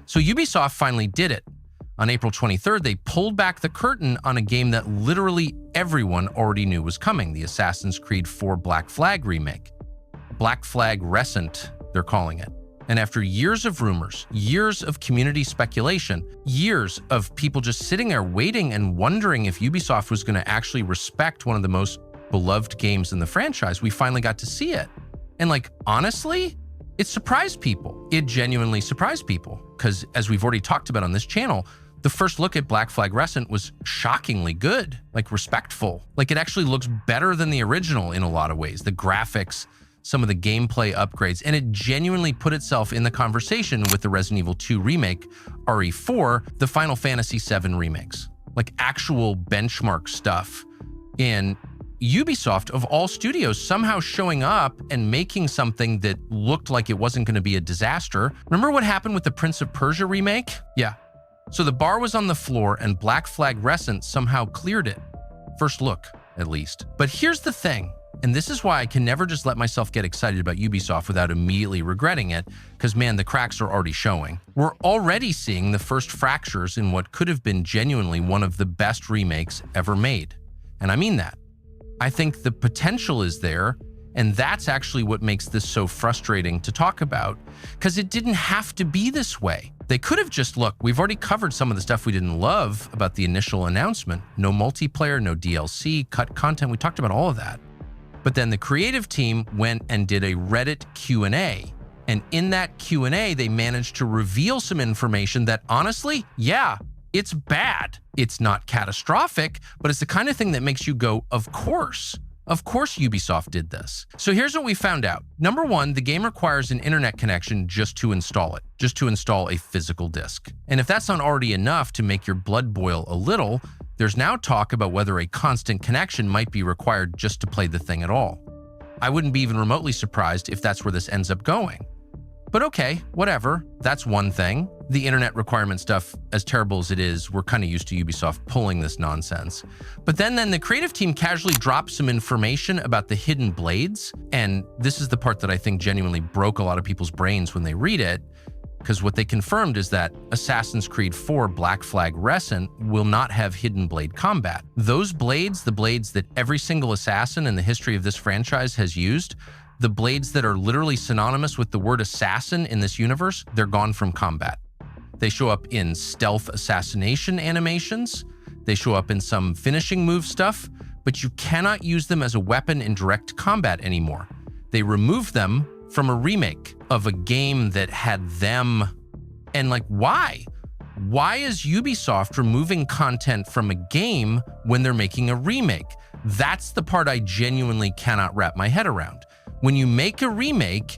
So Ubisoft finally did it. On April 23rd, they pulled back the curtain on a game that literally everyone already knew was coming, the Assassin's Creed 4 Black Flag remake. Black Flag Recent, they're calling it. And after years of rumors, years of community speculation, years of people just sitting there waiting and wondering if Ubisoft was going to actually respect one of the most beloved games in the franchise, we finally got to see it. And like, honestly, it surprised people. It genuinely surprised people. Because as we've already talked about on this channel, the first look at Black Flag Recent was shockingly good, like respectful. Like it actually looks better than the original in a lot of ways. The graphics, some of the gameplay upgrades, and it genuinely put itself in the conversation with the Resident Evil 2 remake, RE4, the Final Fantasy VII remakes, like actual benchmark stuff. And Ubisoft, of all studios, somehow showing up and making something that looked like it wasn't going to be a disaster. Remember what happened with the Prince of Persia remake? Yeah. So the bar was on the floor and Black Flag Recent somehow cleared it. First look, at least. But here's the thing, and this is why I can never just let myself get excited about Ubisoft without immediately regretting it, because man, the cracks are already showing. We're already seeing the first fractures in what could have been genuinely one of the best remakes ever made. And I mean that. I think the potential is there, and that's actually what makes this so frustrating to talk about, because it didn't have to be this way. They could have just, look, we've already covered some of the stuff we didn't love about the initial announcement. No multiplayer, no DLC, cut content, we talked about all of that. But then the creative team went and did a Reddit Q&A. And in that Q&A, they managed to reveal some information that honestly, yeah, it's bad. It's not catastrophic, but it's the kind of thing that makes you go, of course. Of course Ubisoft did this. So here's what we found out. Number one, the game requires an internet connection just to install it, just to install a physical disc. And if that's not already enough to make your blood boil a little, there's now talk about whether a constant connection might be required just to play the thing at all. I wouldn't be even remotely surprised if that's where this ends up going. But okay, whatever, that's one thing. The internet requirement stuff, as terrible as it is, we're kind of used to Ubisoft pulling this nonsense. But then the creative team casually dropped some information about the hidden blades. And this is the part that I think genuinely broke a lot of people's brains when they read it, because what they confirmed is that Assassin's Creed 4 Black Flag Recent will not have hidden blade combat. Those blades, the blades that every single assassin in the history of this franchise has used, the blades that are literally synonymous with the word assassin in this universe, they're gone from combat. They show up in stealth assassination animations. They show up in some finishing move stuff, but you cannot use them as a weapon in direct combat anymore. They removed them from a remake of a game that had them. And like, why? Why is Ubisoft removing content from a game when they're making a remake? That's the part I genuinely cannot wrap my head around. When you make a remake,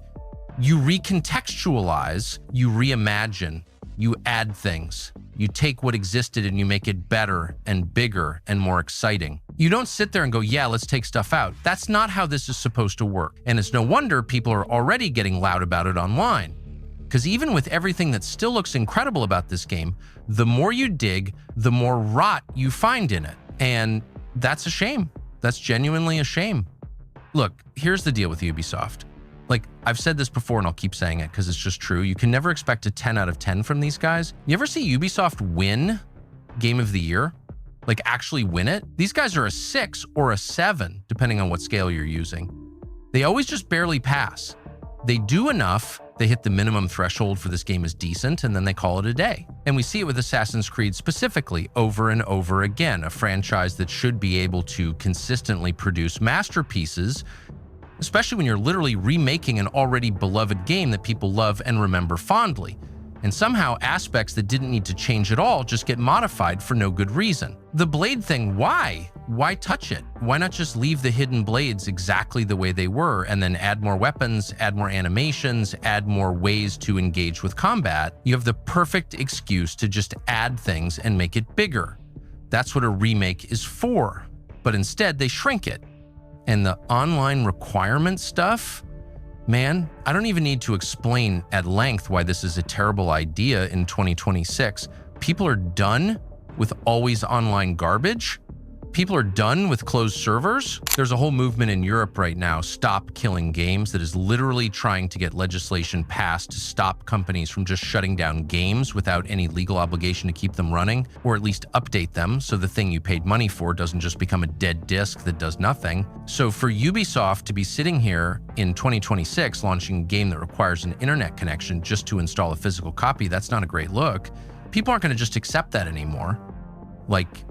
you recontextualize, you reimagine, you add things. You take what existed and you make it better and bigger and more exciting. You don't sit there and go, yeah, let's take stuff out. That's not how this is supposed to work. And it's no wonder people are already getting loud about it online. Because even with everything that still looks incredible about this game, the more you dig, the more rot you find in it. And that's a shame. That's genuinely a shame. Look, here's the deal with Ubisoft. Like, I've said this before and I'll keep saying it because it's just true. You can never expect a 10 out of 10 from these guys. You ever see Ubisoft win Game of the Year? Like, actually win it? These guys are a 6 or a 7, depending on what scale you're using. They always just barely pass. They do enough, they hit the minimum threshold for this game is decent, and then they call it a day. And we see it with Assassin's Creed specifically over and over again, a franchise that should be able to consistently produce masterpieces, especially when you're literally remaking an already beloved game that people love and remember fondly. And somehow aspects that didn't need to change at all just get modified for no good reason. The blade thing, why? Why touch it? Why not just leave the hidden blades exactly the way they were and then add more weapons, add more animations, add more ways to engage with combat? You have the perfect excuse to just add things and make it bigger. That's what a remake is for. But instead, they shrink it. And the online requirement stuff, man, I don't even need to explain at length why this is a terrible idea in 2026. People are done with always online garbage. People are done with closed servers. There's a whole movement in Europe right now, Stop Killing Games, that is literally trying to get legislation passed to stop companies from just shutting down games without any legal obligation to keep them running, or at least update them so the thing you paid money for doesn't just become a dead disc that does nothing. So for Ubisoft to be sitting here in 2026 launching a game that requires an internet connection just to install a physical copy, that's not a great look. People aren't going to just accept that anymore. Like,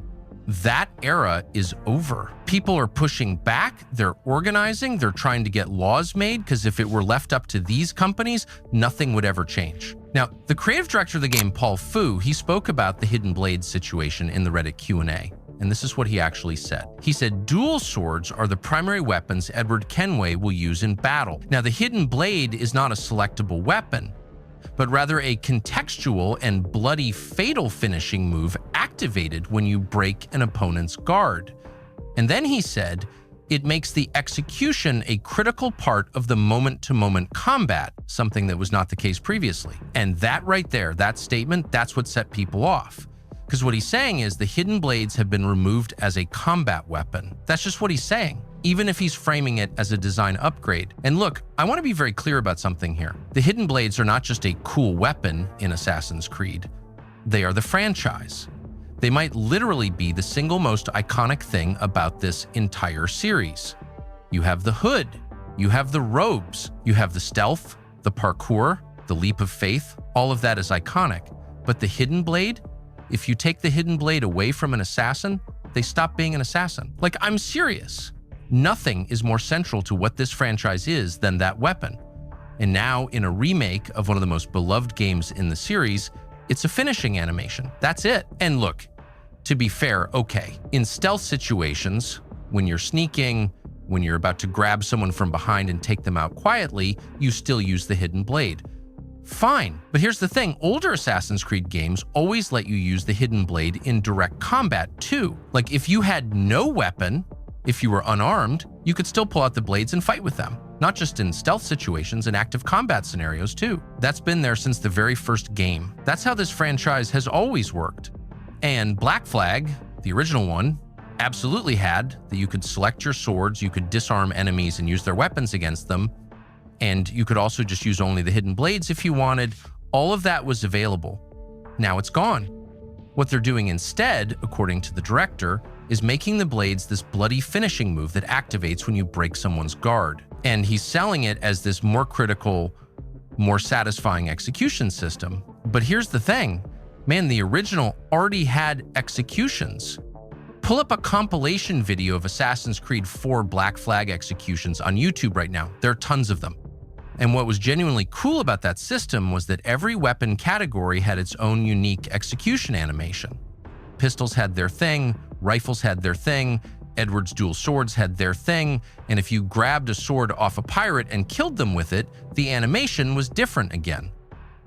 that era is over. People are pushing back, they're organizing, they're trying to get laws made, because if it were left up to these companies, nothing would ever change. Now, the creative director of the game, Paul Fu, he spoke about the Hidden Blades situation in the Reddit Q&A, and this is what he actually said. He said, dual swords are the primary weapons Edward Kenway will use in battle. Now, the Hidden Blade is not a selectable weapon, but rather a contextual and bloody fatal finishing move activated when you break an opponent's guard. And then he said, it makes the execution a critical part of the moment-to-moment combat, something that was not the case previously. And that right there, that statement, that's what set people off. Because what he's saying is the Hidden Blades have been removed as a combat weapon. That's just what he's saying, even if he's framing it as a design upgrade. And look, I want to be very clear about something here. The Hidden Blades are not just a cool weapon in Assassin's Creed. They are the franchise. They might literally be the single most iconic thing about this entire series. You have the hood, you have the robes, you have the stealth, the parkour, the leap of faith. All of that is iconic. But the Hidden Blade, if you take the Hidden Blade away from an assassin, they stop being an assassin. Like, I'm serious. Nothing is more central to what this franchise is than that weapon. And now, in a remake of one of the most beloved games in the series, it's a finishing animation. That's it. And look, to be fair, okay, in stealth situations, when you're sneaking, when you're about to grab someone from behind and take them out quietly, you still use the Hidden Blade. Fine, but here's the thing, older Assassin's Creed games always let you use the Hidden Blade in direct combat too. Like, if you had no weapon, if you were unarmed, you could still pull out the blades and fight with them. Not just in stealth situations, in active combat scenarios too. That's been there since the very first game. That's how this franchise has always worked. And Black Flag, the original one, absolutely had that you could select your swords, you could disarm enemies and use their weapons against them, and you could also just use only the Hidden Blades if you wanted. All of that was available. Now it's gone. What they're doing instead, according to the director, is making the blades this bloody finishing move that activates when you break someone's guard. And he's selling it as this more critical, more satisfying execution system. But here's the thing, man, the original already had executions. Pull up a compilation video of Assassin's Creed 4 Black Flag executions on YouTube right now. There are tons of them. And what was genuinely cool about that system was that every weapon category had its own unique execution animation. Pistols had their thing, rifles had their thing, Edward's dual swords had their thing, and if you grabbed a sword off a pirate and killed them with it, the animation was different again.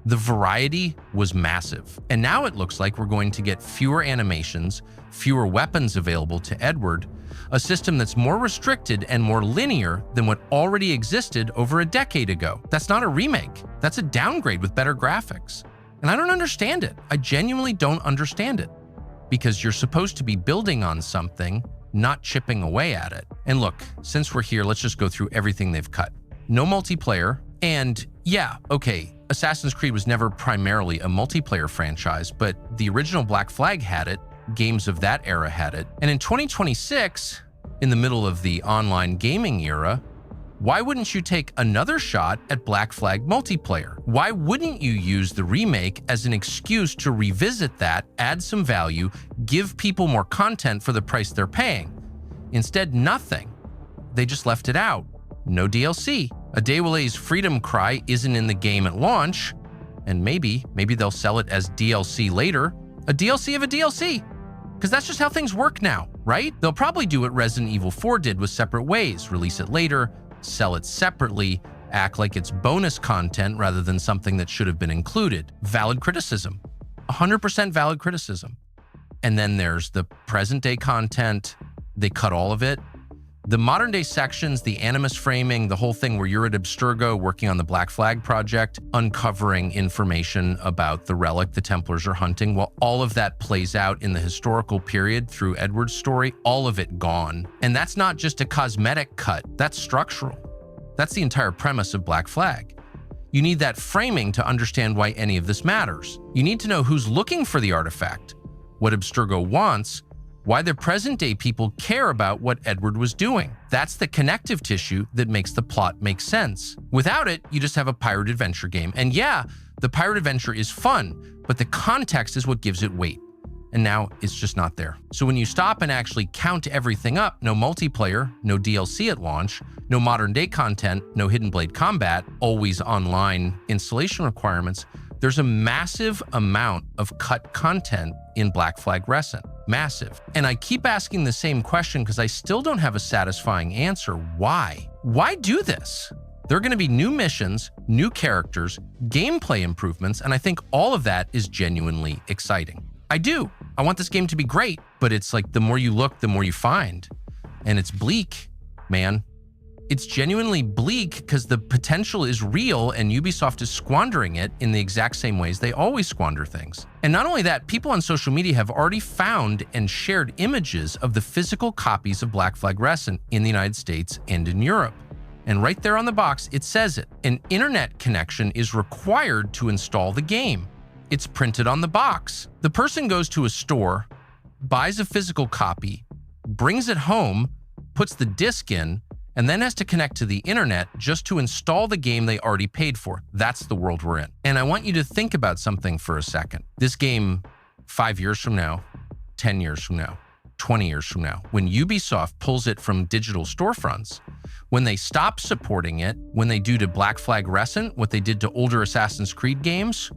The variety was massive. And now it looks like we're going to get fewer animations, fewer weapons available to Edward, a system that's more restricted and more linear than what already existed over a decade ago. That's not a remake. That's a downgrade with better graphics. And I don't understand it. I genuinely don't understand it. Because you're supposed to be building on something, not chipping away at it. And look, since we're here, let's just go through everything they've cut. No multiplayer, and yeah, okay, Assassin's Creed was never primarily a multiplayer franchise, but the original Black Flag had it, games of that era had it. And in 2026, in the middle of the online gaming era, why wouldn't you take another shot at Black Flag multiplayer? Why wouldn't you use the remake as an excuse to revisit that, add some value, give people more content for the price they're paying? Instead, nothing. They just left it out. No DLC. Adewale's Freedom Cry isn't in the game at launch, and maybe they'll sell it as DLC later. A DLC of a DLC. Because that's just how things work now, right? They'll probably do what Resident Evil 4 did with Separate Ways, release it later, sell it separately, act like it's bonus content rather than something that should have been included. Valid criticism. 100% valid criticism. And then there's the present day content. They cut all of it. The modern day sections, the Animus framing, the whole thing where you're at Abstergo working on the Black Flag project, uncovering information about the relic the Templars are hunting, while all of that plays out in the historical period through Edward's story, all of it gone. And that's not just a cosmetic cut, that's structural. That's the entire premise of Black Flag. You need that framing to understand why any of this matters. You need to know who's looking for the artifact, what Abstergo wants, why the present-day people care about what Edward was doing. That's the connective tissue that makes the plot make sense. Without it, you just have a pirate adventure game. And yeah, the pirate adventure is fun, but the context is what gives it weight. And now it's just not there. So when you stop and actually count everything up, no multiplayer, no DLC at launch, no modern day content, no Hidden Blade combat, always online installation requirements, there's a massive amount of cut content in Black Flag Recent. Massive. And I keep asking the same question because I still don't have a satisfying answer. Why? Why do this? There are going to be new missions, new characters, gameplay improvements, and I think all of that is genuinely exciting. I do. I want this game to be great, but it's like the more you look, the more you find. And it's bleak, man. It's genuinely bleak because the potential is real and Ubisoft is squandering it in the exact same ways they always squander things. And not only that, people on social media have already found and shared images of the physical copies of Black Flag Recent in the United States and in Europe. And right there on the box, it says it. An internet connection is required to install the game. It's printed on the box. The person goes to a store, buys a physical copy, brings it home, puts the disc in, and then has to connect to the internet just to install the game they already paid for. That's the world we're in. And I want you to think about something for a second. This game, 5 years from now, 10 years from now, 20 years from now, when Ubisoft pulls it from digital storefronts, when they stop supporting it, when they do to Black Flag Recent, what they did to older Assassin's Creed games,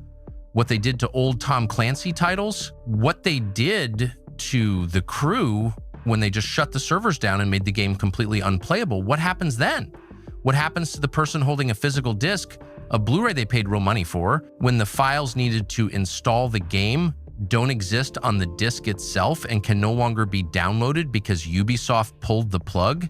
what they did to old Tom Clancy titles, what they did to the crew when they just shut the servers down and made the game completely unplayable, what happens then? What happens to the person holding a physical disc, a Blu-ray they paid real money for, when the files needed to install the game don't exist on the disc itself and can no longer be downloaded because Ubisoft pulled the plug?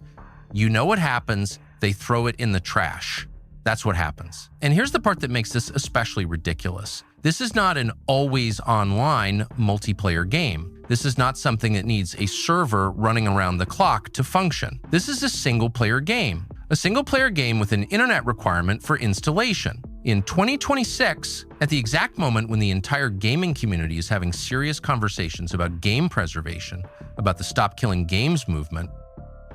You know what happens, they throw it in the trash. That's what happens. And here's the part that makes this especially ridiculous. This is not an always online multiplayer game. This is not something that needs a server running around the clock to function. This is a single-player game. A single-player game with an internet requirement for installation. In 2026, at the exact moment when the entire gaming community is having serious conversations about game preservation, about the Stop Killing Games movement,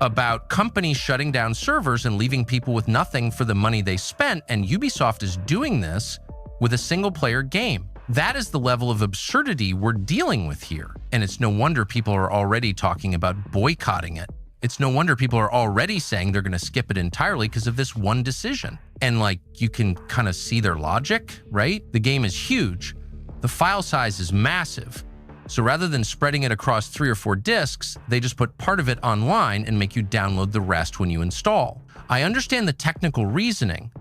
about companies shutting down servers and leaving people with nothing for the money they spent, and Ubisoft is doing this with a single-player game. That is the level of absurdity we're dealing with here. And it's no wonder people are already talking about boycotting it. It's no wonder people are already saying they're going to skip it entirely because of this one decision. And like, you can kind of see their logic, right? The game is huge. The file size is massive. So rather than spreading it across 3 or 4 discs, they just put part of it online and make you download the rest when you install. I understand the technical reasoning.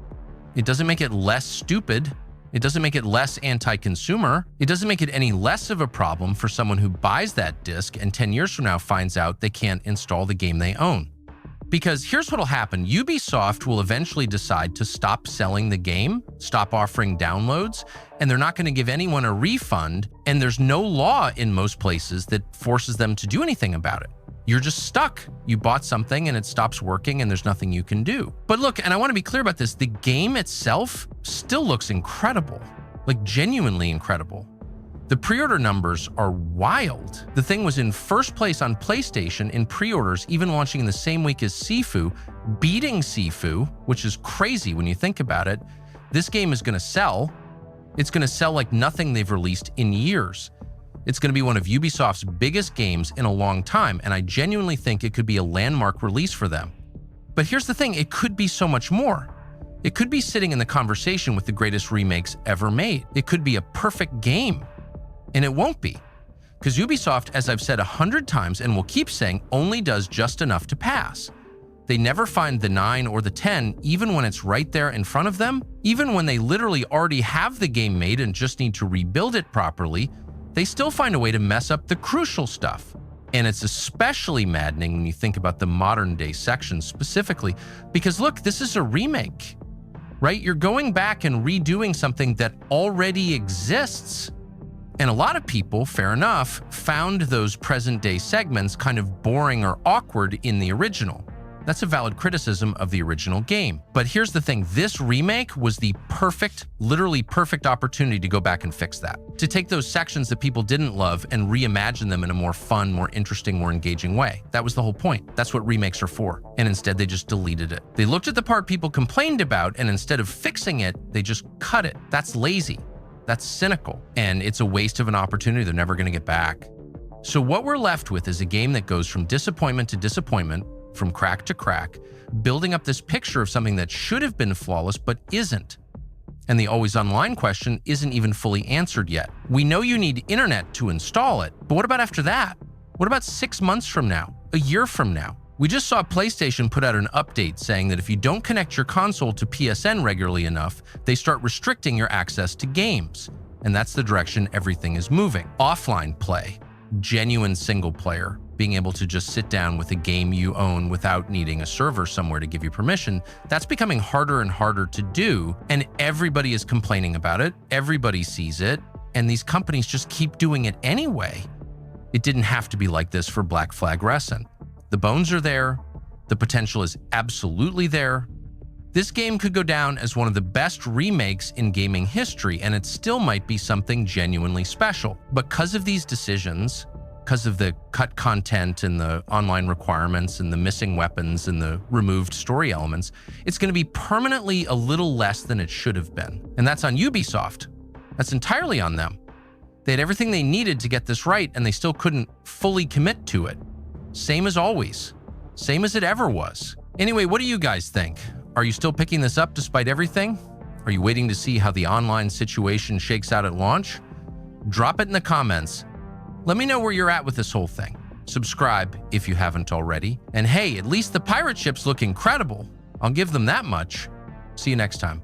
It doesn't make it less stupid. It doesn't make it less anti-consumer. It doesn't make it any less of a problem for someone who buys that disc and 10 years from now finds out they can't install the game they own. Because here's what'll happen. Ubisoft will eventually decide to stop selling the game, stop offering downloads, and they're not going to give anyone a refund, and there's no law in most places that forces them to do anything about it. You're just stuck. You bought something and it stops working and there's nothing you can do. But look, and I want to be clear about this, the game itself still looks incredible, like genuinely incredible. The pre-order numbers are wild. The thing was in first place on PlayStation in pre-orders, even launching in the same week as Sifu, beating Sifu, which is crazy when you think about it. This game is going to sell. It's going to sell like nothing they've released in years. It's going to be one of Ubisoft's biggest games in a long time, and I genuinely think it could be a landmark release for them. But here's the thing, it could be so much more. It could be sitting in the conversation with the greatest remakes ever made. It could be a perfect game, and it won't be. Because Ubisoft, as I've said 100 times and will keep saying, only does just enough to pass. They never find the 9 or the 10, even when it's right there in front of them. Even when they literally already have the game made and just need to rebuild it properly, they still find a way to mess up the crucial stuff. And it's especially maddening when you think about the modern day section specifically, because look, this is a remake, right? You're going back and redoing something that already exists. And a lot of people, fair enough, found those present day segments kind of boring or awkward in the original. That's a valid criticism of the original game. But here's the thing, this remake was the perfect, literally perfect opportunity to go back and fix that. To take those sections that people didn't love and reimagine them in a more fun, more interesting, more engaging way. That was the whole point. That's what remakes are for. And instead they just deleted it. They looked at the part people complained about, and instead of fixing it, they just cut it. That's lazy. That's cynical. And it's a waste of an opportunity they're never gonna get back. So what we're left with is a game that goes from disappointment to disappointment, from crack to crack, building up this picture of something that should have been flawless but isn't. And the always online question isn't even fully answered yet. We know you need internet to install it, but what about after that? What about 6 months from now? A year from now? We just saw PlayStation put out an update saying that if you don't connect your console to PSN regularly enough, they start restricting your access to games. And that's the direction everything is moving. Offline play, genuine single player, being able to just sit down with a game you own without needing a server somewhere to give you permission, that's becoming harder and harder to do, and everybody is complaining about it, everybody sees it, and these companies just keep doing it anyway. It didn't have to be like this for Black Flag Wrestling. The bones are there, the potential is absolutely there. This game could go down as one of the best remakes in gaming history, and it still might be something genuinely special. Because of these decisions, because of the cut content and the online requirements and the missing weapons and the removed story elements, it's going to be permanently a little less than it should have been. And that's on Ubisoft. That's entirely on them. They had everything they needed to get this right, and they still couldn't fully commit to it. Same as always. Same as it ever was. Anyway, what do you guys think? Are you still picking this up despite everything? Are you waiting to see how the online situation shakes out at launch? Drop it in the comments. Let me know where you're at with this whole thing. Subscribe if you haven't already. And hey, at least the pirate ships look incredible. I'll give them that much. See you next time.